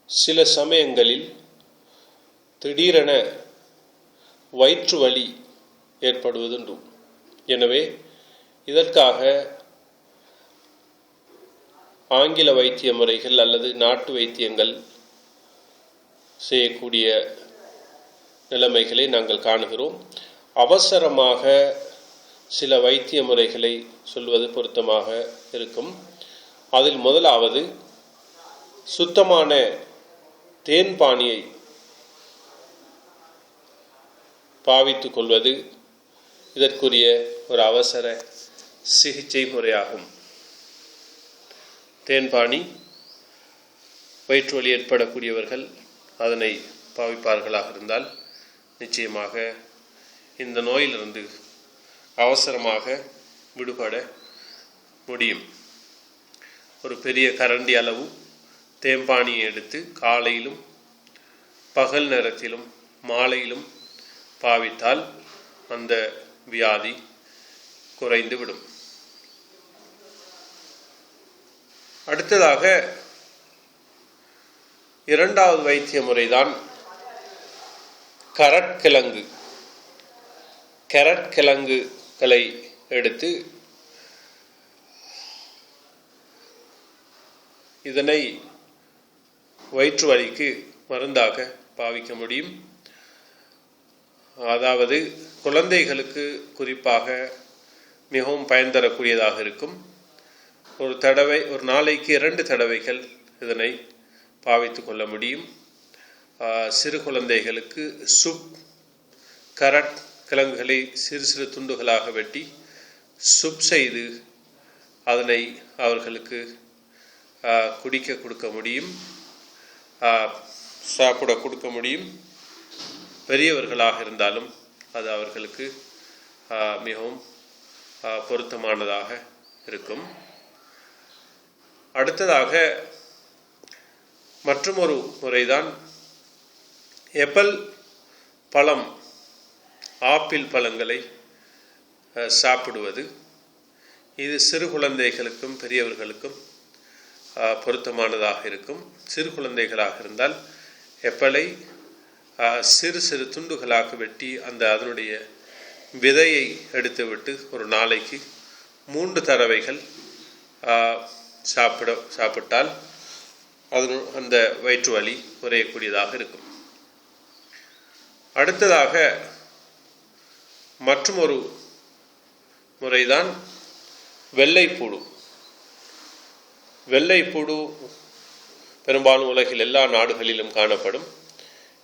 சில சமயங்களில் திடீரென வயிற்று வலி ஏற்படுவதுண்டு. எனவே இதற்காக ஆங்கில வைத்திய முறைகள் அல்லது நாட்டு வைத்தியங்கள் செய்யக்கூடிய நிலைமைகளை நாங்கள் காணுகிறோம். அவசரமாக சில வைத்திய முறைகளை சொல்வது பொருத்தமாக இருக்கும். அதில் முதலாவது, சுத்தமான தேன்பானியை பாவித்துக் கொள்வது இதற்குரிய ஒரு அவசர சிகிச்சை முறையாகும். தேன்பானி வயிற்று வலி ஏற்படக்கூடியவர்கள் அதனை பாவிப்பார்களாக இருந்தால் நிச்சயமாக இந்த நோயிலிருந்து அவசரமாக விடுபட முடியும். ஒரு பெரிய கரண்டி அளவு தேன்பானியை எடுத்து காலையிலும் பகல் நேரத்திலும் மாலையிலும் பாவித்தால் அந்த வியாதி குறைந்து விடும். அடுத்ததாக இரண்டாவது வைத்திய முறைதான் கரட்கிழங்குகளை எடுத்து இதனை வயிற்று வலிக்கு மருந்தாக பாவிக்க முடியும். அதாவது குழந்தைகளுக்கு குறிப்பாக மிகவும் பயன் தரக்கூடியதாக இருக்கும். ஒரு நாளைக்கு 2 தடவைகள் இதனை பாவித்துக் கொள்ள முடியும். சிறு குழந்தைகளுக்கு கரட் கிழங்குகளை சிறு சிறு துண்டுகளாக வெட்டி சுப் செய்து அதனை அவர்களுக்கு குடிக்க கொடுக்க முடியும், சாப்பிட கொடுக்க முடியும். பெரியவர்களாக இருந்தாலும் அது அவர்களுக்கு மிகவும் பொருத்தமானதாக இருக்கும். அடுத்ததாக மற்றொரு முறைதான் ஆப்பிள் பழங்களை சாப்பிடுவது. இது சிறு குழந்தைகளுக்கும் பெரியவர்களுக்கும் பொருத்தமானதாக இருக்கும். சிறு குழந்தைகளாக இருந்தால் ஆப்பிளை சிறு சிறு துண்டுகளாக வெட்டி அதனுடைய விதையை எடுத்துவிட்டு ஒரு நாளைக்கு 3 தடவைகள் சாப்பிட்டால் அந்த வயிற்று வலி குறையக்கூடியதாக இருக்கும். அடுத்ததாக மற்றொரு முறைதான் வெள்ளைப்பூடு. வெள்ளைப்பூடு பெரும்பாலும் உலகில் எல்லா நாடுகளிலும் காணப்படும்.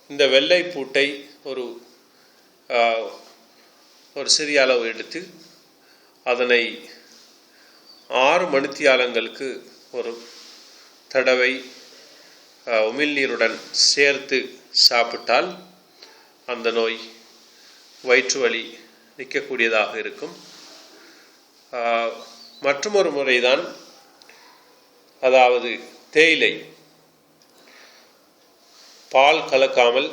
இந்த வெள்ளைப்பூட்டை ஒரு சிறிய அளவு எடுத்து அதனை 6 மணித்தியாலங்களுக்கு ஒரு தடவை உமிழ்நீருடன் சேர்த்து சாப்பிட்டால் அந்த நோய் வயிற்று வலி நிற்கக்கூடியதாக இருக்கும். மற்றொரு முறைதான், அதாவது தேயிலை, பால் கலக்காமல்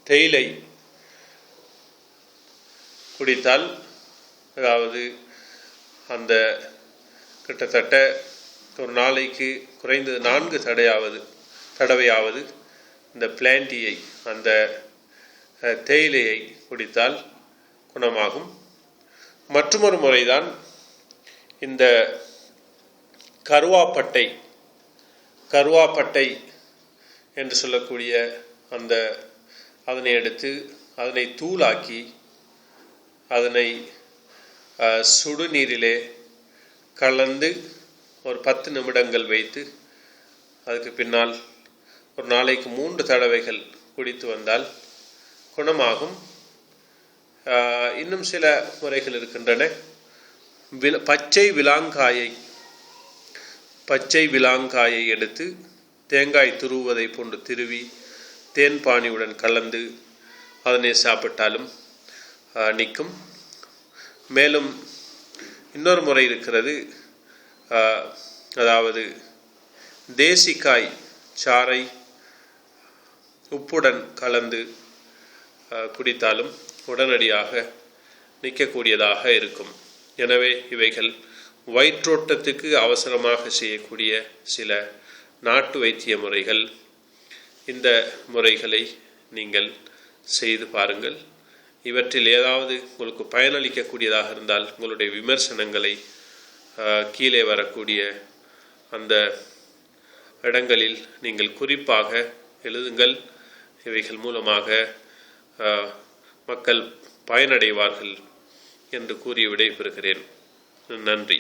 தேயிலை குடித்தால், அதாவது அந்த கிட்டத்தட்ட ஒரு நாளைக்கு குறைந்தது 4 தடவையாவது இந்த பிளான்டியை, அந்த தேயிலையை குடித்தால் குணமாகும். மற்றொரு முறைதான் இந்த கருவாப்பட்டை என்று சொல்லக்கூடிய அதனை எடுத்து அதனை தூளாக்கி அதனை சுடுநீரிலே கலந்து ஒரு 10 நிமிடங்கள் வைத்து அதுக்கு பின்னால் ஒரு நாளைக்கு 3 தடவைகள் குடித்து வந்தால் குணமாகும். இன்னும் சில முறைகள் இருக்கின்றன. பச்சை விலாங்காயை எடுத்து தேங்காய் துருவுவதை போன்று திருவி தேன்பானியுடன் கலந்து அதனை சாப்பிட்டாலும் நிற்கும். மேலும் இன்னொரு முறை இருக்கிறது. அதாவது தேசிக்காய் சாறை உப்புடன் கலந்து குடித்தாலும் உடனடியாக நிற்கக்கூடியதாக இருக்கும். எனவே இவைகள் வயிற்றோட்டத்துக்கு அவசரமாக செய்யக்கூடிய சில நாட்டு வைத்திய முறைகள். இந்த முறைகளை நீங்கள் செய்து பாருங்கள். இவற்றில் ஏதாவது உங்களுக்கு பயனளிக்கக்கூடியதாக இருந்தால் உங்களுடைய விமர்சனங்களை கீழே வரக்கூடிய அந்த இடங்களில் நீங்கள் குறிப்பாக எழுதுங்கள். இவைகள் மூலமாக மக்கள் பயனடைவார்கள் என்று கூறி விடைபெறுகிறேன். நன்றி.